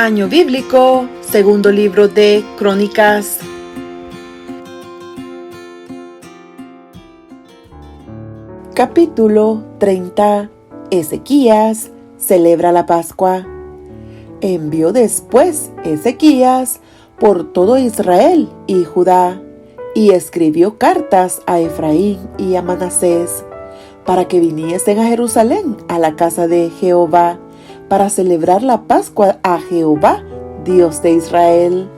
Año bíblico, segundo libro de Crónicas. Capítulo 30. Ezequías celebra la Pascua. Envió después Ezequías por todo Israel y Judá, y escribió cartas a Efraín y a Manasés, para que viniesen a Jerusalén, a la casa de Jehová, para celebrar la Pascua a Jehová, Dios de Israel.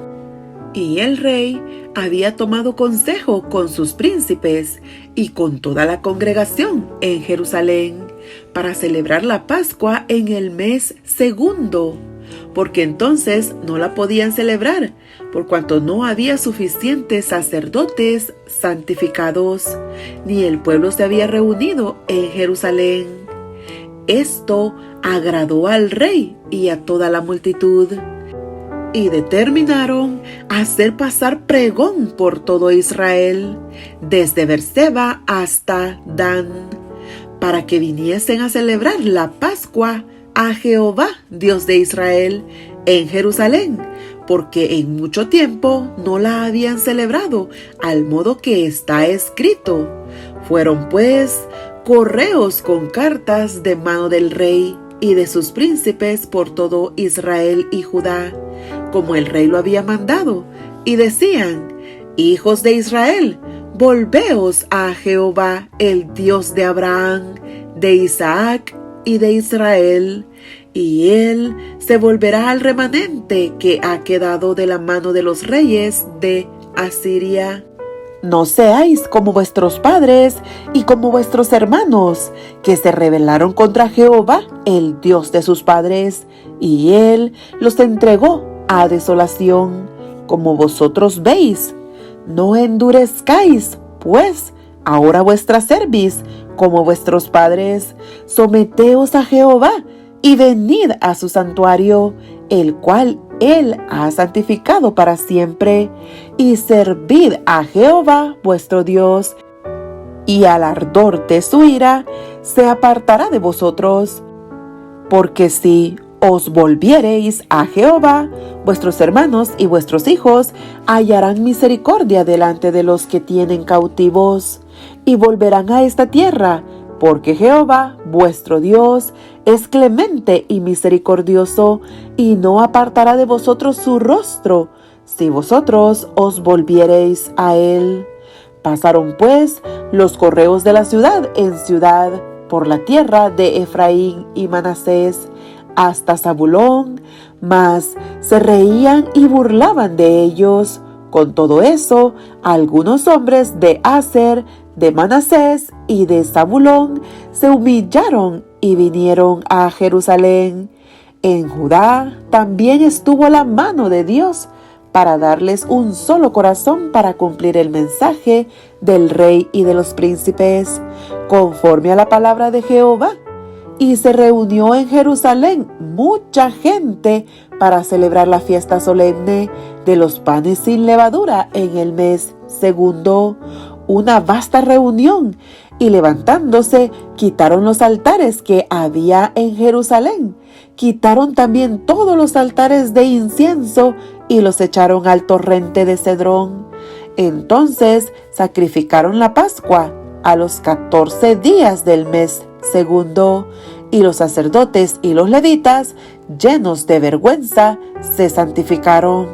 Y el rey había tomado consejo con sus príncipes y con toda la congregación en Jerusalén, para celebrar la Pascua en el mes segundo, porque entonces no la podían celebrar, por cuanto no había suficientes sacerdotes santificados, ni el pueblo se había reunido en Jerusalén. Esto agradó al rey y a toda la multitud, y determinaron hacer pasar pregón por todo Israel, desde Berseba hasta Dan, para que viniesen a celebrar la Pascua a Jehová, Dios de Israel, en Jerusalén, porque en mucho tiempo no la habían celebrado, al modo que está escrito. Fueron pues correos con cartas de mano del rey y de sus príncipes por todo Israel y Judá, como el rey lo había mandado, y decían: hijos de Israel, volveos a Jehová, el Dios de Abraham, de Isaac y de Israel, y él se volverá al remanente que ha quedado de la mano de los reyes de Asiria. No seáis como vuestros padres y como vuestros hermanos, que se rebelaron contra Jehová, el Dios de sus padres, y él los entregó a desolación, como vosotros veis. No endurezcáis, pues, ahora vuestra cerviz, como vuestros padres. Someteos a Jehová, y venid a su santuario, el cual él ha santificado para siempre, y servid a Jehová vuestro Dios, y al ardor de su ira se apartará de vosotros. Porque si os volviereis a Jehová, vuestros hermanos y vuestros hijos hallarán misericordia delante de los que tienen cautivos, y volverán a esta tierra, porque Jehová, vuestro Dios, es clemente y misericordioso, y no apartará de vosotros su rostro, si vosotros os volviereis a él. Pasaron pues los correos de la ciudad en ciudad, por la tierra de Efraín y Manasés, hasta Zabulón, mas se reían y burlaban de ellos. Con todo eso, algunos hombres de Aser, de Manasés y de Zabulón se humillaron y vinieron a Jerusalén. En Judá también estuvo la mano de Dios para darles un solo corazón para cumplir el mensaje del rey y de los príncipes, conforme a la palabra de Jehová. Y se reunió en Jerusalén mucha gente para celebrar la fiesta solemne de los panes sin levadura en el mes segundo, una vasta reunión, y levantándose quitaron los altares que había en Jerusalén. Quitaron también todos los altares de incienso y los echaron al torrente de Cedrón. Entonces sacrificaron la Pascua a los 14 días del mes segundo, y los sacerdotes y los levitas, llenos de vergüenza, se santificaron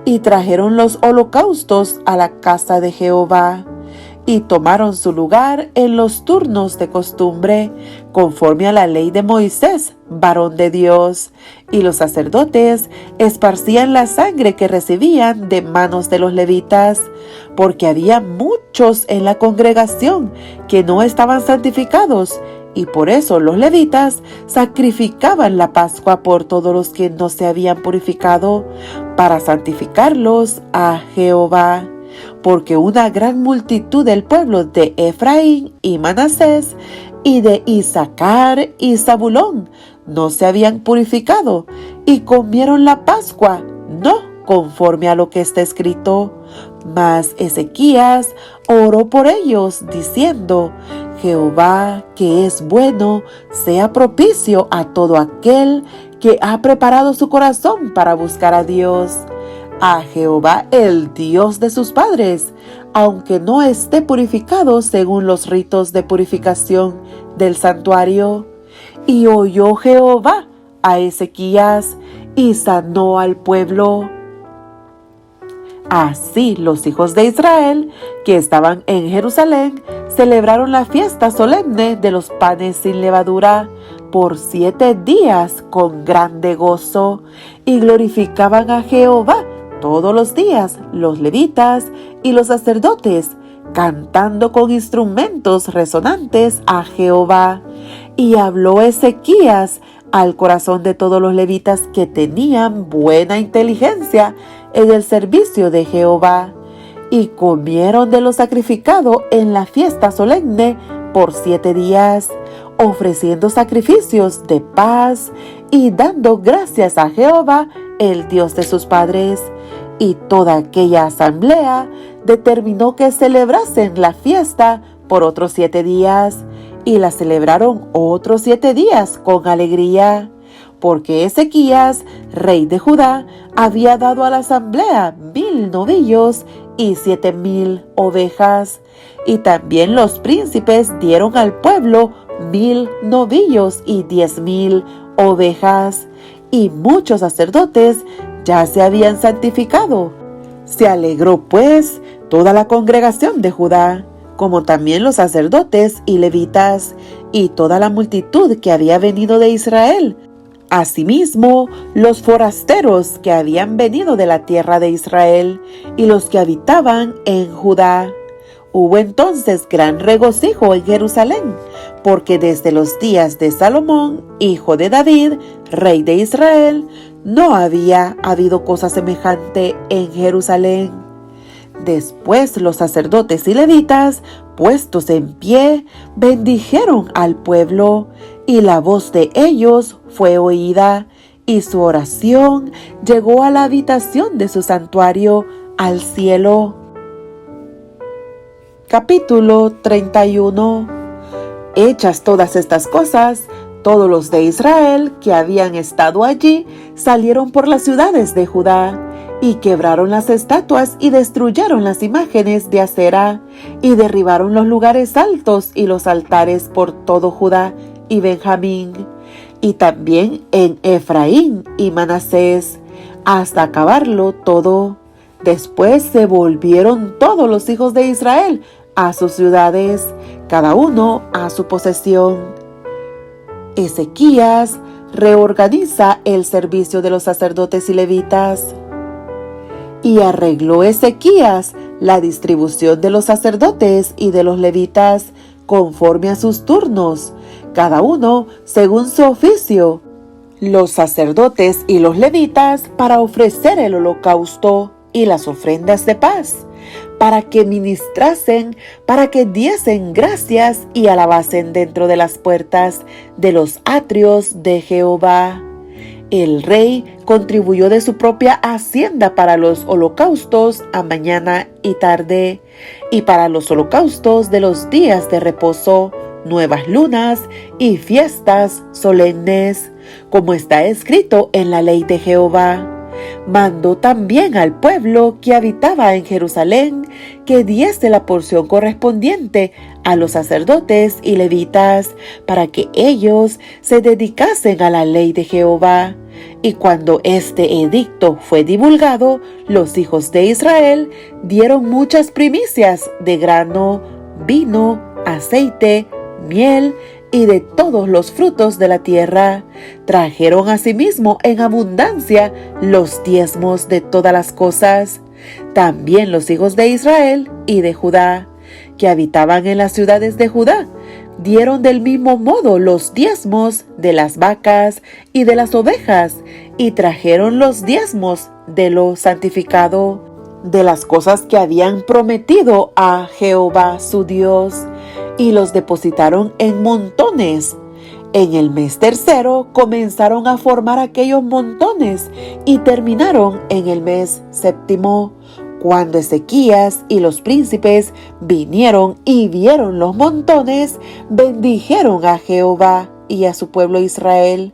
y trajeron los holocaustos a la casa de Jehová, y tomaron su lugar en los turnos de costumbre, conforme a la ley de Moisés, varón de Dios. Y los sacerdotes esparcían la sangre que recibían de manos de los levitas, porque había muchos en la congregación que no estaban santificados, y por eso los levitas sacrificaban la Pascua por todos los que no se habían purificado, para santificarlos a Jehová. Porque una gran multitud del pueblo de Efraín y Manasés y de Isacar y Zabulón no se habían purificado, y comieron la Pascua, no conforme a lo que está escrito. Mas Ezequías oró por ellos, diciendo: Jehová, que es bueno, sea propicio a todo aquel que ha preparado su corazón para buscar a Dios, a Jehová, el Dios de sus padres, aunque no esté purificado según los ritos de purificación del santuario. Y oyó Jehová a Ezequías y sanó al pueblo. Así los hijos de Israel, que estaban en Jerusalén, celebraron la fiesta solemne de los panes sin levadura por 7 días con grande gozo, y glorificaban a Jehová todos los días los levitas y los sacerdotes, cantando con instrumentos resonantes a Jehová. Y habló Ezequías al corazón de todos los levitas que tenían buena inteligencia en el servicio de Jehová, y comieron de lo sacrificado en la fiesta solemne por 7 días, ofreciendo sacrificios de paz y dando gracias a Jehová, el Dios de sus padres. Y toda aquella asamblea determinó que celebrasen la fiesta por otros 7 días, y la celebraron otros 7 días con alegría, porque Ezequías, rey de Judá, había dado a la asamblea 1000 novillos y 7000 ovejas, y también los príncipes dieron al pueblo 1000 novillos y 10,000 ovejas, y muchos sacerdotes ya se habían santificado. Se alegró pues toda la congregación de Judá, como también los sacerdotes y levitas, y toda la multitud que había venido de Israel. Asimismo, los forasteros que habían venido de la tierra de Israel, y los que habitaban en Judá. Hubo entonces gran regocijo en Jerusalén, porque desde los días de Salomón, hijo de David, rey de Israel, no había habido cosa semejante en Jerusalén. Después los sacerdotes y levitas, puestos en pie, bendijeron al pueblo, y la voz de ellos fue oída, y su oración llegó a la habitación de su santuario, al cielo. Capítulo 31. Hechas todas estas cosas, todos los de Israel que habían estado allí salieron por las ciudades de Judá, y quebraron las estatuas y destruyeron las imágenes de acera, y derribaron los lugares altos y los altares por todo Judá y Benjamín, y también en Efraín y Manasés, hasta acabarlo todo. Después se volvieron todos los hijos de Israel a sus ciudades, cada uno a su posesión. Ezequías reorganiza el servicio de los sacerdotes y levitas. Y arregló Ezequías la distribución de los sacerdotes y de los levitas conforme a sus turnos, cada uno según su oficio. Los sacerdotes y los levitas para ofrecer el holocausto y las ofrendas de paz, para que ministrasen, para que diesen gracias y alabasen dentro de las puertas de los atrios de Jehová. El rey contribuyó de su propia hacienda para los holocaustos a mañana y tarde, y para los holocaustos de los días de reposo, nuevas lunas y fiestas solemnes, como está escrito en la ley de Jehová. Mandó también al pueblo que habitaba en Jerusalén que diese la porción correspondiente a los sacerdotes y levitas, para que ellos se dedicasen a la ley de Jehová. Y cuando este edicto fue divulgado, los hijos de Israel dieron muchas primicias de grano, vino, aceite, miel y de todos los frutos de la tierra. Trajeron asimismo en abundancia los diezmos de todas las cosas. También los hijos de Israel y de Judá, que habitaban en las ciudades de Judá, dieron del mismo modo los diezmos de las vacas y de las ovejas, y trajeron los diezmos de lo santificado, de las cosas que habían prometido a Jehová su Dios, y los depositaron en montones. En el mes tercero comenzaron a formar aquellos montones y terminaron en el mes séptimo. Cuando Ezequías y los príncipes vinieron y vieron los montones, bendijeron a Jehová y a su pueblo Israel.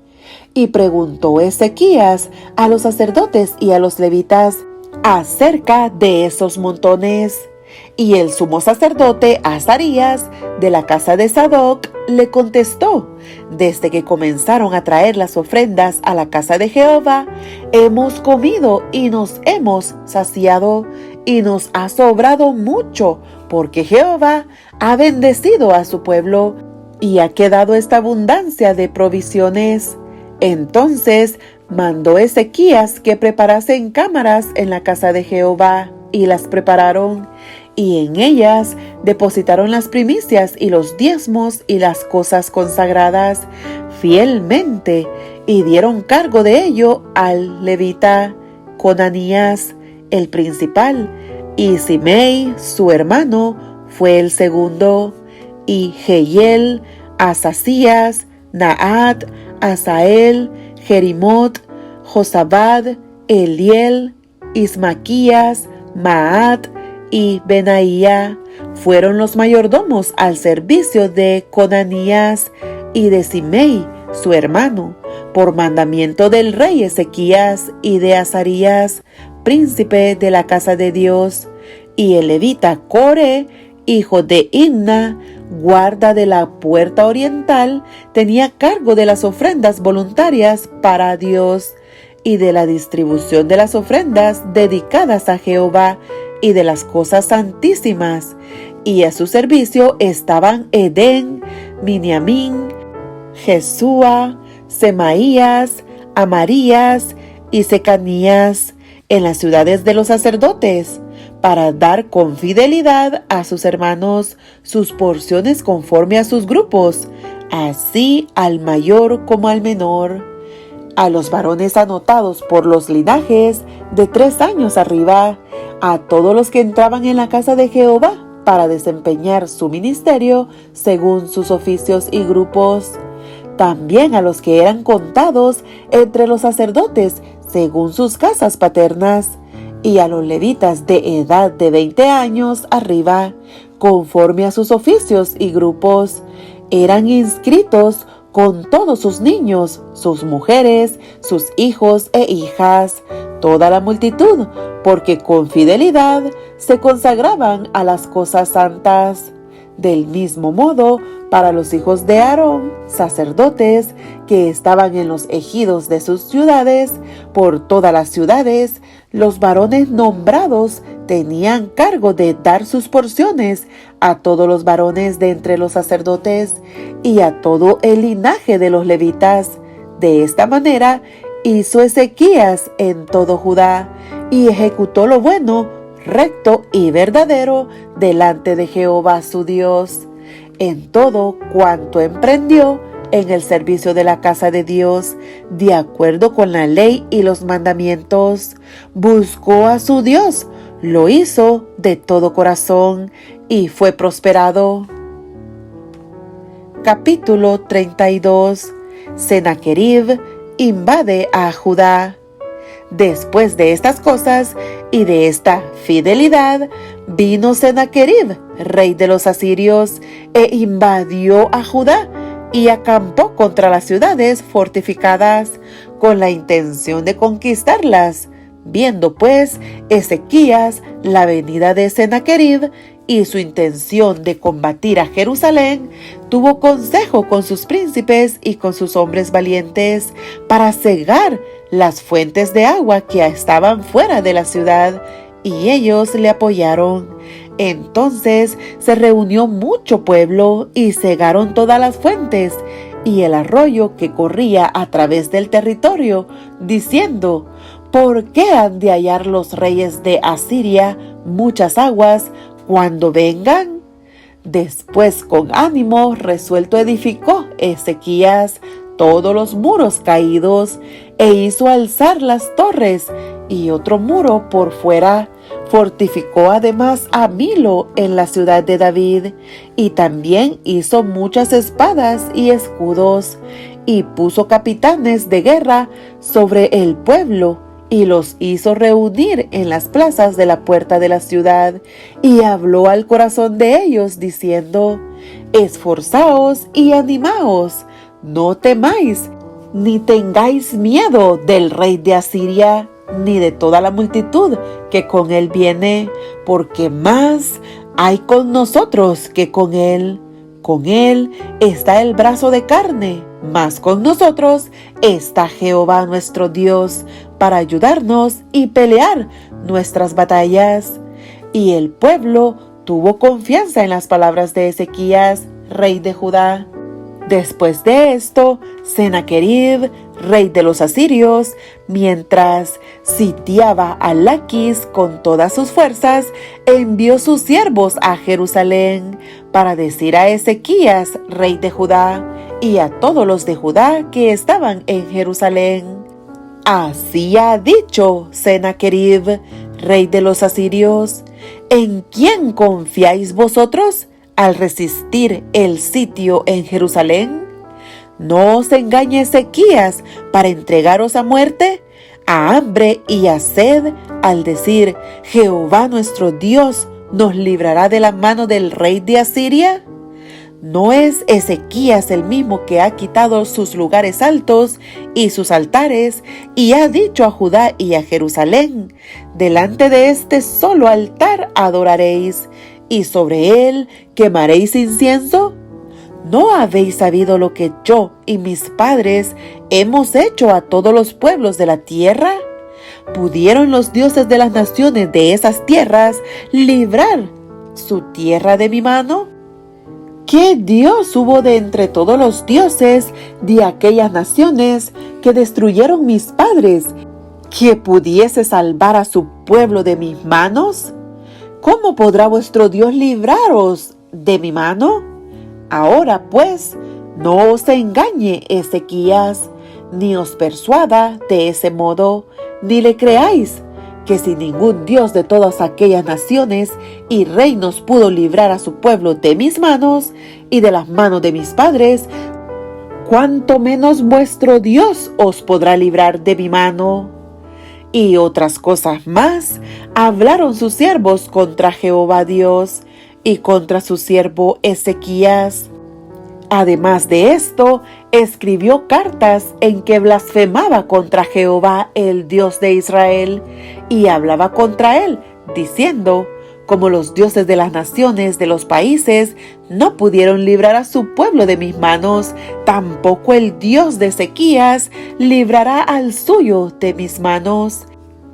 Y preguntó Ezequías a los sacerdotes y a los levitas acerca de esos montones. Y el sumo sacerdote Azarías, de la casa de Sadoc, le contestó: desde que comenzaron a traer las ofrendas a la casa de Jehová, hemos comido y nos hemos saciado, y nos ha sobrado mucho, porque Jehová ha bendecido a su pueblo, y ha quedado esta abundancia de provisiones. Entonces mandó Ezequías que preparasen cámaras en la casa de Jehová, y las prepararon, y en ellas depositaron las primicias y los diezmos y las cosas consagradas fielmente, y dieron cargo de ello al levita Conanías, el principal, y Simei, su hermano, fue el segundo, y Jehiel, Asasías, Naat, Asael, Jerimot, Josabad, Eliel, Ismaquías, Maat y Benaía fueron los mayordomos al servicio de Conanías y de Simei, su hermano, por mandamiento del rey Ezequías y de Azarías, príncipe de la casa de Dios, y el levita Core, hijo de Imna, guarda de la puerta oriental, tenía cargo de las ofrendas voluntarias para Dios y de la distribución de las ofrendas dedicadas a Jehová y de las cosas santísimas. Y a su servicio estaban Edén, Miniamín, Jesúa, Semaías, Amarías y Secanías en las ciudades de los sacerdotes, para dar con fidelidad a sus hermanos sus porciones conforme a sus grupos, así al mayor como al menor. A los varones anotados por los linajes de 3 años arriba, a todos los que entraban en la casa de Jehová para desempeñar su ministerio según sus oficios y grupos. También a los que eran contados entre los sacerdotes según sus casas paternas, y a los levitas de edad de 20 años arriba, conforme a sus oficios y grupos, eran inscritos con todos sus niños, sus mujeres, sus hijos e hijas, toda la multitud, porque con fidelidad se consagraban a las cosas santas. Del mismo modo, para los hijos de Aarón, sacerdotes, que estaban en los ejidos de sus ciudades, por todas las ciudades, los varones nombrados tenían cargo de dar sus porciones a todos los varones de entre los sacerdotes y a todo el linaje de los levitas. De esta manera hizo Ezequías en todo Judá, y ejecutó lo bueno, recto y verdadero delante de Jehová su Dios. En todo cuanto emprendió en el servicio de la casa de Dios, de acuerdo con la ley y los mandamientos, buscó a su Dios, lo hizo de todo corazón y fue prosperado. Capítulo 32. Sennacherib invade a Judá. Después de estas cosas y de esta fidelidad, vino Sennacherib, rey de los asirios, e invadió a Judá y acampó contra las ciudades fortificadas con la intención de conquistarlas. Viendo pues Ezequías la venida de Sennacherib y su intención de combatir a Jerusalén, tuvo consejo con sus príncipes y con sus hombres valientes para cegar las fuentes de agua que estaban fuera de la ciudad, y ellos le apoyaron. Entonces se reunió mucho pueblo y cegaron todas las fuentes y el arroyo que corría a través del territorio, diciendo: ¿por qué han de hallar los reyes de Asiria muchas aguas cuando vengan? Después, con ánimo resuelto, edificó Ezequías todos los muros caídos e hizo alzar las torres y otro muro por fuera. Fortificó además a Milo en la ciudad de David, y también hizo muchas espadas y escudos, y puso capitanes de guerra sobre el pueblo, y los hizo reunir en las plazas de la puerta de la ciudad, y habló al corazón de ellos, diciendo: esforzaos y animaos, no temáis, ni tengáis miedo del rey de Asiria, ni de toda la multitud que con él viene, porque más hay con nosotros que con él. Con él está el brazo de carne, mas con nosotros está Jehová nuestro Dios, para ayudarnos y pelear nuestras batallas. Y el pueblo tuvo confianza en las palabras de Ezequías, rey de Judá. Después de esto, Sennacherib, rey de los asirios, mientras sitiaba a Laquis con todas sus fuerzas, envió sus siervos a Jerusalén para decir a Ezequías, rey de Judá, y a todos los de Judá que estaban en Jerusalén: así ha dicho Sennacherib, rey de los asirios: ¿en quién confiáis vosotros al resistir el sitio en Jerusalén? No os engañe Ezequías para entregaros a muerte, a hambre y a sed, al decir: Jehová nuestro Dios nos librará de la mano del rey de Asiria. ¿No es Ezequías el mismo que ha quitado sus lugares altos y sus altares, y ha dicho a Judá y a Jerusalén: delante de este solo altar adoraréis, y sobre él quemaréis incienso? ¿No habéis sabido lo que yo y mis padres hemos hecho a todos los pueblos de la tierra? ¿Pudieron los dioses de las naciones de esas tierras librar su tierra de mi mano? ¿Qué Dios hubo de entre todos los dioses de aquellas naciones que destruyeron mis padres, que pudiese salvar a su pueblo de mis manos? ¿Cómo podrá vuestro Dios libraros de mi mano? Ahora pues, no os engañe Ezequías, ni os persuada de ese modo, ni le creáis, que si ningún Dios de todas aquellas naciones y reinos pudo librar a su pueblo de mis manos y de las manos de mis padres, cuánto menos vuestro Dios os podrá librar de mi mano. Y otras cosas más hablaron sus siervos contra Jehová Dios y contra su siervo Ezequías. Además de esto, escribió cartas en que blasfemaba contra Jehová, el Dios de Israel, y hablaba contra él, diciendo: como los dioses de las naciones de los países no pudieron librar a su pueblo de mis manos, tampoco el Dios de Ezequías librará al suyo de mis manos.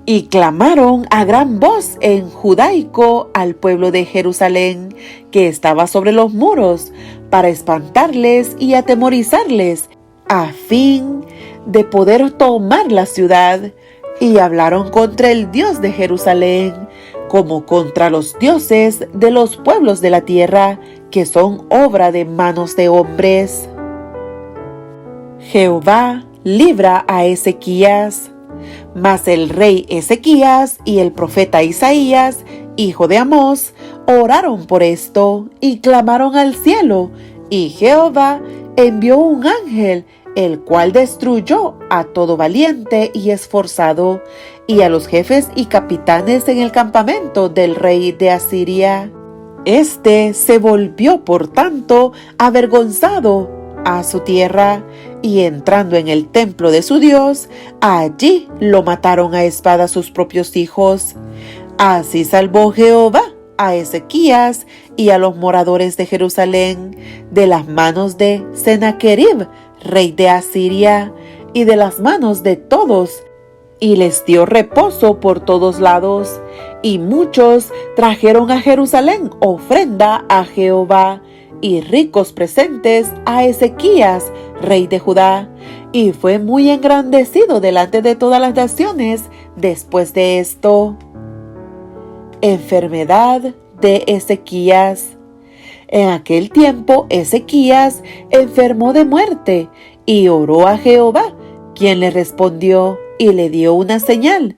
Y clamaron a gran voz en judaico al pueblo de Jerusalén, que estaba sobre los muros, para espantarles y atemorizarles, a fin de poder tomar la ciudad. Y hablaron contra el Dios de Jerusalén, como contra los dioses de los pueblos de la tierra, que son obra de manos de hombres. Jehová libra a Ezequías. Mas el rey Ezequías y el profeta Isaías, hijo de Amós, oraron por esto y clamaron al cielo, y Jehová envió un ángel, el cual destruyó a todo valiente y esforzado, y a los jefes y capitanes en el campamento del rey de Asiria. Este se volvió, por tanto, avergonzado a su tierra, y entrando en el templo de su Dios, allí lo mataron a espada sus propios hijos. Así salvó Jehová a Ezequías y a los moradores de Jerusalén de las manos de Sennacherib, rey de Asiria, y de las manos de todos, y les dio reposo por todos lados. Y muchos trajeron a Jerusalén ofrenda a Jehová y ricos presentes a Ezequías, rey de Judá, y fue muy engrandecido delante de todas las naciones después de esto. Enfermedad de Ezequías. En aquel tiempo Ezequías enfermó de muerte y oró a Jehová, quien le respondió y le dio una señal.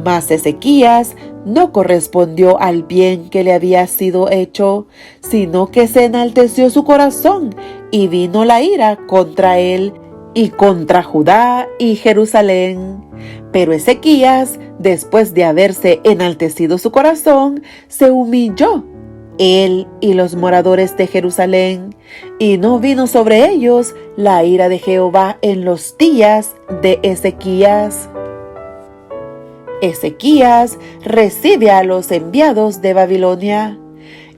Mas Ezequías no correspondió al bien que le había sido hecho, sino que se enalteció su corazón, y vino la ira contra él y contra Judá y Jerusalén. Pero Ezequías, después de haberse enaltecido su corazón, se humilló él y los moradores de Jerusalén, y no vino sobre ellos la ira de Jehová en los días de Ezequías. Ezequías recibe a los enviados de Babilonia.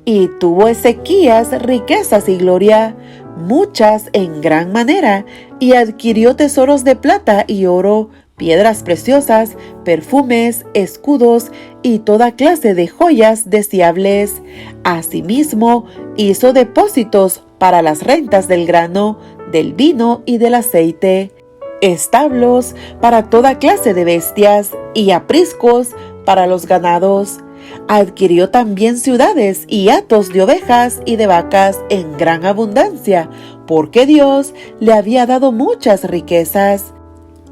Y tuvo Ezequías riquezas y gloria, muchas en gran manera, y adquirió tesoros de plata y oro, piedras preciosas, perfumes, escudos y toda clase de joyas deseables. Asimismo, hizo depósitos para las rentas del grano, del vino y del aceite, establos para toda clase de bestias y apriscos para los ganados. Adquirió también ciudades y hatos de ovejas y de vacas en gran abundancia, porque Dios le había dado muchas riquezas.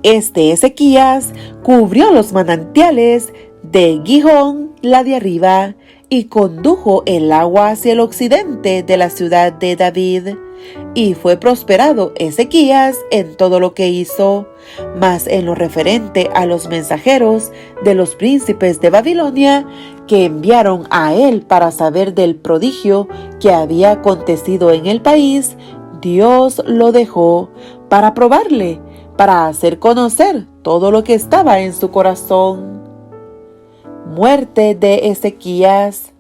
Ezequías cubrió los manantiales de Gihón, la de arriba, y condujo el agua hacia el occidente de la ciudad de David. Y fue prosperado Ezequías en todo lo que hizo, mas en lo referente a los mensajeros de los príncipes de Babilonia, que enviaron a él para saber del prodigio que había acontecido en el país, Dios lo dejó para probarle, para hacer conocer todo lo que estaba en su corazón. Muerte de Ezequías.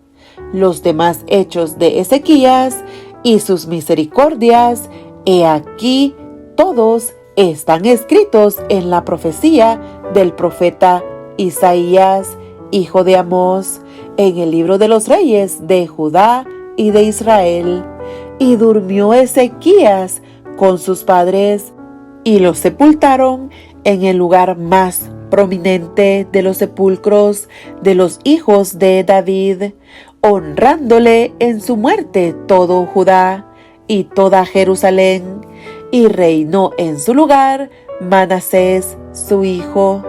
Los demás hechos de Ezequías y sus misericordias, he aquí, todos están escritos en la profecía del profeta Isaías, hijo de Amós, en el libro de los reyes de Judá y de Israel. Y durmió Ezequías con sus padres, y los sepultaron en el lugar más prominente de los sepulcros de los hijos de David, honrándole en su muerte todo Judá y toda Jerusalén, y reinó en su lugar Manasés su hijo.